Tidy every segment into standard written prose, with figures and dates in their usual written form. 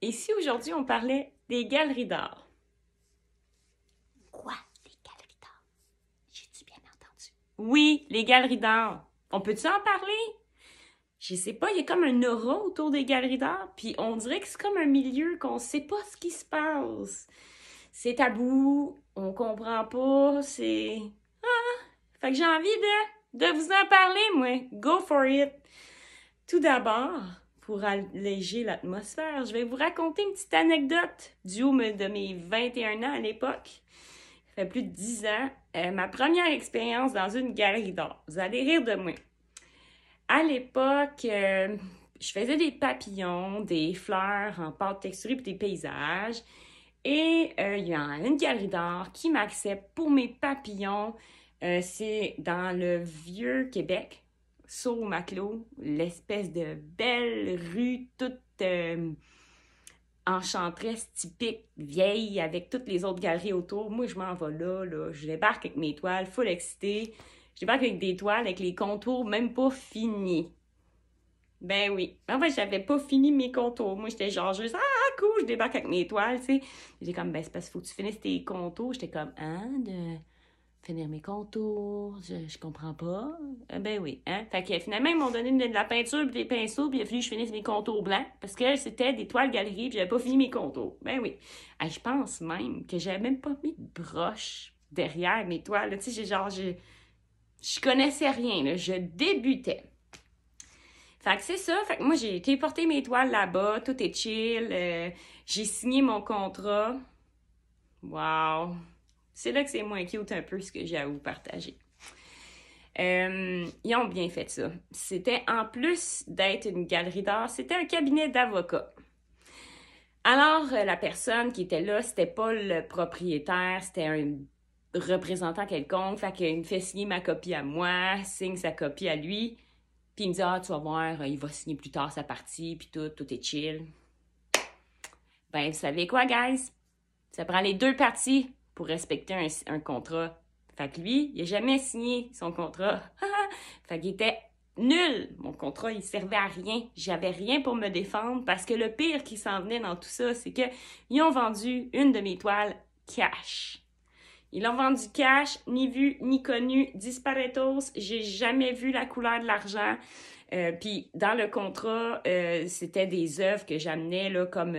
Et si aujourd'hui on parlait des galeries d'art? Quoi? Des galeries d'art? J'ai-tu bien entendu? Oui, les galeries d'art. On peut-tu en parler? Je sais pas, il y a comme un aura autour des galeries d'art, puis on dirait que c'est comme un milieu qu'on sait pas ce qui se passe. C'est tabou, on comprend pas, c'est... Fait que j'ai envie de vous en parler, moi. Go for it! Tout d'abord, pour alléger l'atmosphère, je vais vous raconter une petite anecdote du haut de mes 21 ans à l'époque. Ça fait plus de 10 ans. Ma première expérience dans une galerie d'art. Vous allez rire de moi. À l'époque, je faisais des papillons, des fleurs en pâte texturée puis des paysages. Et il y a une galerie d'art qui m'accepte pour mes papillons. C'est dans le vieux Québec, Saut-Maclos, l'espèce de belle rue toute enchanteresse typique, vieille, avec toutes les autres galeries autour. Moi, je m'en vais là. Je débarque avec mes toiles, full excitée. Je débarque avec des toiles avec les contours même pas finis. Ben oui. En fait, j'avais pas fini mes contours. Moi, j'étais genre juste, ah, cool, je débarque avec mes toiles, tu sais. J'étais comme, ben, c'est parce qu'il faut que tu finisses tes contours. J'étais comme, hein, de finir mes contours, je comprends pas. Ben oui, hein. Fait que finalement, ils m'ont donné de la peinture puis des pinceaux, puis il a fallu que je finisse mes contours blancs, parce que c'était des toiles galeries, puis j'avais pas fini mes contours. Ben oui. Hey, je pense même que j'avais même pas mis de broche derrière mes toiles. Tu sais, je connaissais rien, là. Je débutais. Fait que c'est ça. Fait que moi, j'ai été porter mes toiles là-bas. Tout est chill. J'ai signé mon contrat. Wow. C'est là que c'est moins cute un peu ce que j'ai à vous partager. Ils ont bien fait ça. C'était, en plus d'être une galerie d'art, c'était un cabinet d'avocats. Alors, la personne qui était là, c'était pas le propriétaire, c'était un représentant quelconque. Fait qu'il me fait signer ma copie à moi, signe sa copie à lui. Puis il me dit, ah, tu vas voir, il va signer plus tard sa partie, puis tout est chill. Ben, vous savez quoi, guys? Ça prend les deux parties pour respecter un contrat. Fait que lui, il a jamais signé son contrat. Fait qu'il était nul. Mon contrat, il servait à rien. J'avais rien pour me défendre parce que le pire qui s'en venait dans tout ça, c'est que ils ont vendu une de mes toiles cash. Ils l'ont vendu cash, ni vu, ni connu, disparatos. J'ai jamais vu la couleur de l'argent. Puis dans le contrat, c'était des œuvres que j'amenais là comme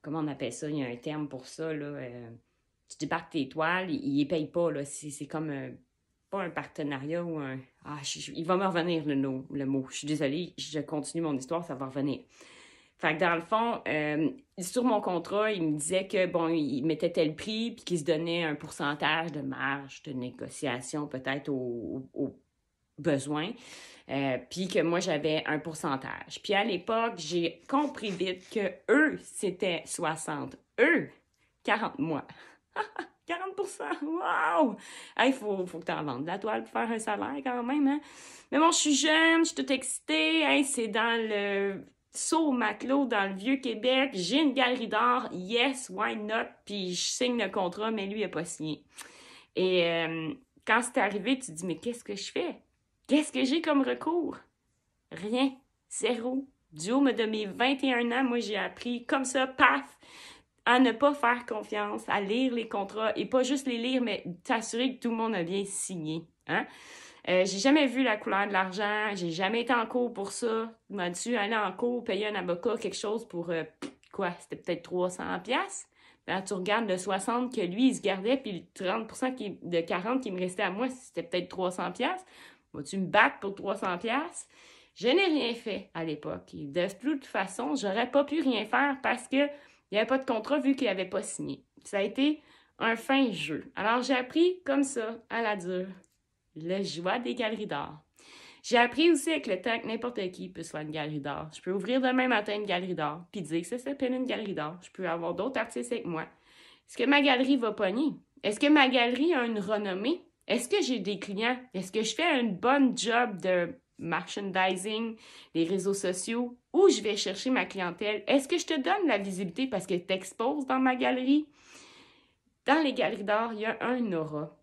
comment on appelle ça? Il y a un terme pour ça là. Tu débarques tes toiles, ils les payent pas là. C'est comme pas un partenariat ou un il va me revenir le mot. Je suis désolée, je continue mon histoire, ça va revenir. Fait que dans le fond, sur mon contrat, il me disait que, bon, il mettait tel prix, puis qu'il se donnait un pourcentage de marge de négociation, peut-être au besoin, puis que moi, j'avais un pourcentage. Puis à l'époque, j'ai compris vite que eux, c'était 60. Eux, 40 mois. 40%! Wow! Hey, faut que t'en vendes de la toile pour faire un salaire quand même, hein? Mais bon, je suis jeune, je suis toute excitée. Hey, c'est dans le Saut-Maclos, dans le Vieux-Québec. J'ai une galerie d'art. Yes, why not? Puis je signe le contrat, mais lui, il n'a pas signé. Et quand c'est arrivé, tu te dis, mais qu'est-ce que je fais? Qu'est-ce que j'ai comme recours? Rien. Zéro. Du haut de mes 21 ans, moi, j'ai appris comme ça, paf, à ne pas faire confiance, à lire les contrats, et pas juste les lire, mais t'assurer que tout le monde a bien signé. Hein? J'ai jamais vu la couleur de l'argent, j'ai jamais été en cours pour ça. Je m'as dû aller en cours, payer un avocat, quelque chose pour, quoi, c'était peut-être 300 pièces. Là, tu regardes le 60 que lui, il se gardait, puis le 30% de 40 qui me restait à moi, c'était peut-être 300 pièces. Vas-tu me battre pour 300 pièces? Je n'ai rien fait à l'époque. De toute façon, j'aurais pas pu rien faire parce que il n'y avait pas de contrat vu qu'il n'avait pas signé. Ça a été un fin jeu. Alors, j'ai appris comme ça, à la dure, le joie des galeries d'art. J'ai appris aussi avec le temps que n'importe qui peut se faire une galerie d'art. Je peux ouvrir demain matin une galerie d'art, puis dire que ça s'appelle une galerie d'art. Je peux avoir d'autres artistes avec moi. Est-ce que ma galerie va pogner? Est-ce que ma galerie a une renommée? Est-ce que j'ai des clients? Est-ce que je fais une bonne job de merchandising, les réseaux sociaux, où je vais chercher ma clientèle? Est-ce que je te donne la visibilité parce que tu t'exposes dans ma galerie? Dans les galeries d'art, il y a un aura.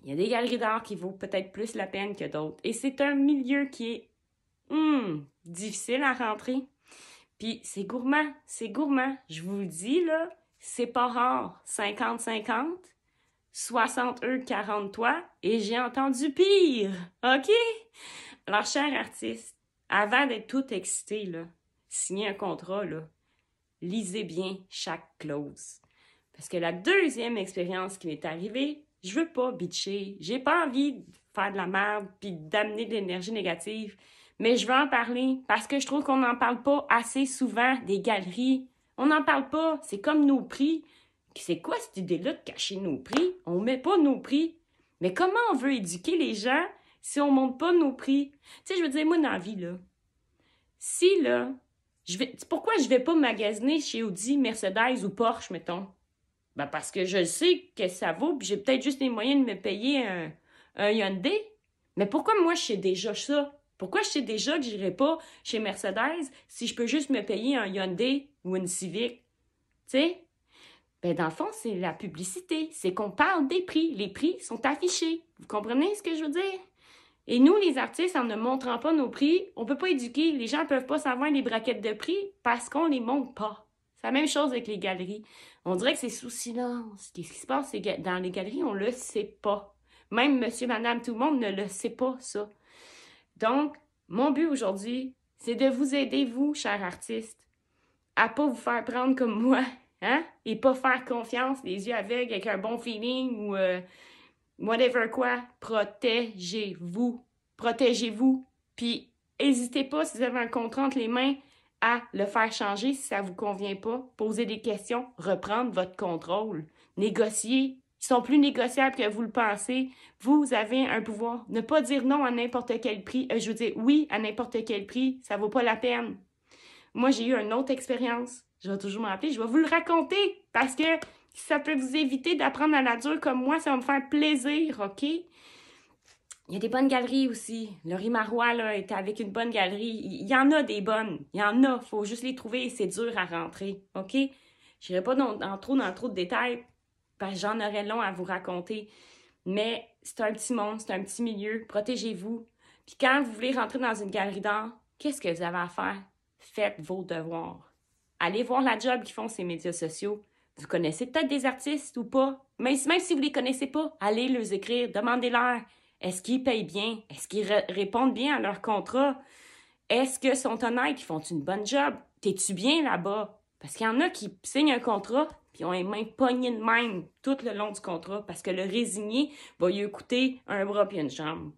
Il y a des galeries d'art qui vaut peut-être plus la peine que d'autres. Et c'est un milieu qui est difficile à rentrer. Puis c'est gourmand, c'est gourmand. Je vous le dis, là, c'est pas rare. 50-50, 60 eux, 40 toi, et j'ai entendu pire, OK? Alors, cher artiste, avant d'être tout excité, là, signez un contrat, là, lisez bien chaque clause. Parce que la deuxième expérience qui m'est arrivée, je veux pas bitcher, j'ai pas envie de faire de la merde puis d'amener de l'énergie négative, mais je veux en parler parce que je trouve qu'on n'en parle pas assez souvent des galeries. On n'en parle pas, c'est comme nos prix. C'est quoi cette idée-là de cacher nos prix? On met pas nos prix. Mais comment on veut éduquer les gens si on monte pas nos prix? Tu sais, je veux dire, moi, dans la vie, là, si, là, pourquoi je vais pas magasiner chez Audi, Mercedes ou Porsche, mettons? Ben parce que je sais que ça vaut, puis j'ai peut-être juste les moyens de me payer un Hyundai. Mais pourquoi moi, je sais déjà ça? Pourquoi je sais déjà que j'irai pas chez Mercedes si je peux juste me payer un Hyundai ou une Civic? Tu sais? Ben dans le fond, c'est la publicité. C'est qu'on parle des prix. Les prix sont affichés. Vous comprenez ce que je veux dire? Et nous, les artistes, en ne montrant pas nos prix, on peut pas éduquer. Les gens peuvent pas savoir les braquettes de prix parce qu'on les montre pas. C'est la même chose avec les galeries. On dirait que c'est sous silence. Qu'est-ce qui se passe dans les galeries? On le sait pas. Même monsieur, madame, tout le monde ne le sait pas, ça. Donc, mon but aujourd'hui, c'est de vous aider, vous, chers artistes, à pas vous faire prendre comme moi, hein? Et pas faire confiance, les yeux aveugles, avec un bon feeling ou whatever quoi. Protégez-vous. Protégez-vous. Puis, n'hésitez pas, si vous avez un contrat entre les mains, à le faire changer si ça vous convient pas. Poser des questions, reprendre votre contrôle. Négocier. Ils sont plus négociables que vous le pensez. Vous avez un pouvoir. Ne pas dire non à n'importe quel prix. Je veux dire oui à n'importe quel prix. Ça vaut pas la peine. Moi, j'ai eu une autre expérience. Je vais toujours me rappeler. Je vais vous le raconter parce que ça peut vous éviter d'apprendre à la dure comme moi. Ça va me faire plaisir, OK? Il y a des bonnes galeries aussi. Laurie Marois, là, était avec une bonne galerie. Il y en a des bonnes. Il y en a. Faut juste les trouver et c'est dur à rentrer, OK? Je n'irai pas dans trop de détails parce que j'en aurais long à vous raconter. Mais c'est un petit monde, c'est un petit milieu. Protégez-vous. Puis quand vous voulez rentrer dans une galerie d'art, qu'est-ce que vous avez à faire? Faites vos devoirs. Allez voir la job qu'ils font ces médias sociaux. Vous connaissez peut-être des artistes ou pas. Même si vous ne les connaissez pas, allez leur écrire, demandez-leur. Est-ce qu'ils payent bien? Est-ce qu'ils répondent bien à leur contrat? Est-ce qu'ils sont honnêtes? Ils font une bonne job? T'es-tu bien là-bas? Parce qu'il y en a qui signent un contrat puis ont les mains pognées de même tout le long du contrat parce que le résigné va lui coûter un bras puis une jambe.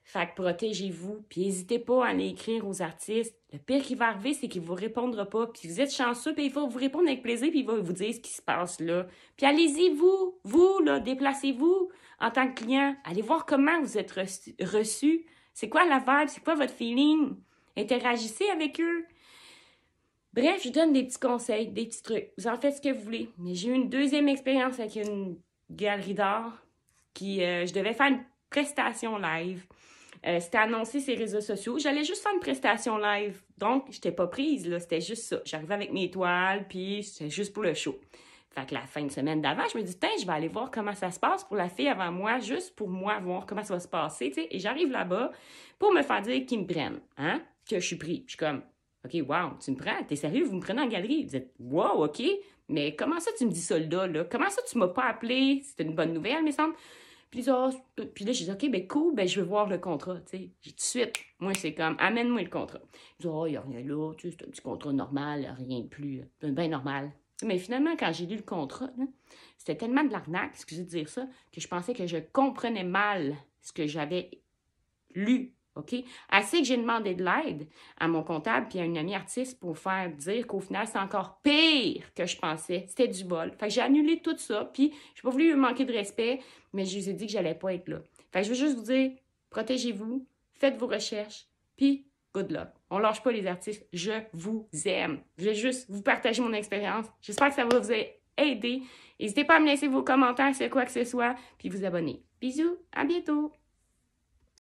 Fait que protégez-vous, puis n'hésitez pas à aller écrire aux artistes. Le pire qui va arriver, c'est qu'il ne vous répondra pas. Puis vous êtes chanceux, puis il va vous répondre avec plaisir, puis il va vous dire ce qui se passe là. Puis allez-y, vous, là, déplacez-vous en tant que client. Allez voir comment vous êtes reçu. C'est quoi la vibe? C'est quoi votre feeling? Interagissez avec eux. Bref, je donne des petits conseils, des petits trucs. Vous en faites ce que vous voulez. Mais j'ai eu une deuxième expérience avec une galerie d'art qui, je devais faire une prestation live. C'était annoncé sur les réseaux sociaux. J'allais juste faire une prestation live. Donc, je n'étais pas prise, là. C'était juste ça. J'arrivais avec mes toiles, puis c'était juste pour le show. Fait que la fin de semaine d'avant, je me dis, tiens, je vais aller voir comment ça se passe pour la fille avant moi, juste pour moi, voir comment ça va se passer, tu sais. Et j'arrive là-bas pour me faire dire qu'ils me prennent, hein, que je suis pris. Je suis comme, OK, wow, tu me prends? T'es sérieux? Vous me prenez en galerie? Vous dites, wow, OK, mais comment ça tu me dis ça là? Comment ça tu m'as pas appelé? C'était une bonne nouvelle, me semble. Puis là, j'ai dit, OK, ben cool, ben je veux voir le contrat, tu sais. J'ai tout de suite, moi, c'est comme, amène-moi le contrat. Je dis, oh, il n'y a rien là, tu sais, c'est un petit contrat normal, rien de plus, bien normal. Mais finalement, quand j'ai lu le contrat, c'était tellement de l'arnaque, excusez de dire ça, que je pensais que je comprenais mal ce que j'avais lu, OK? Assez que j'ai demandé de l'aide à mon comptable puis à une amie artiste pour faire dire qu'au final, c'est encore pire que je pensais. C'était du bol. Fait que j'ai annulé tout ça, puis j'ai pas voulu lui manquer de respect, mais je lui ai dit que j'allais pas être là. Fait que je veux juste vous dire, protégez-vous, faites vos recherches, puis good luck. On lâche pas les artistes, je vous aime. Je vais juste vous partager mon expérience. J'espère que ça va vous aider. N'hésitez pas à me laisser vos commentaires sur quoi que ce soit, puis vous abonner. Bisous, à bientôt!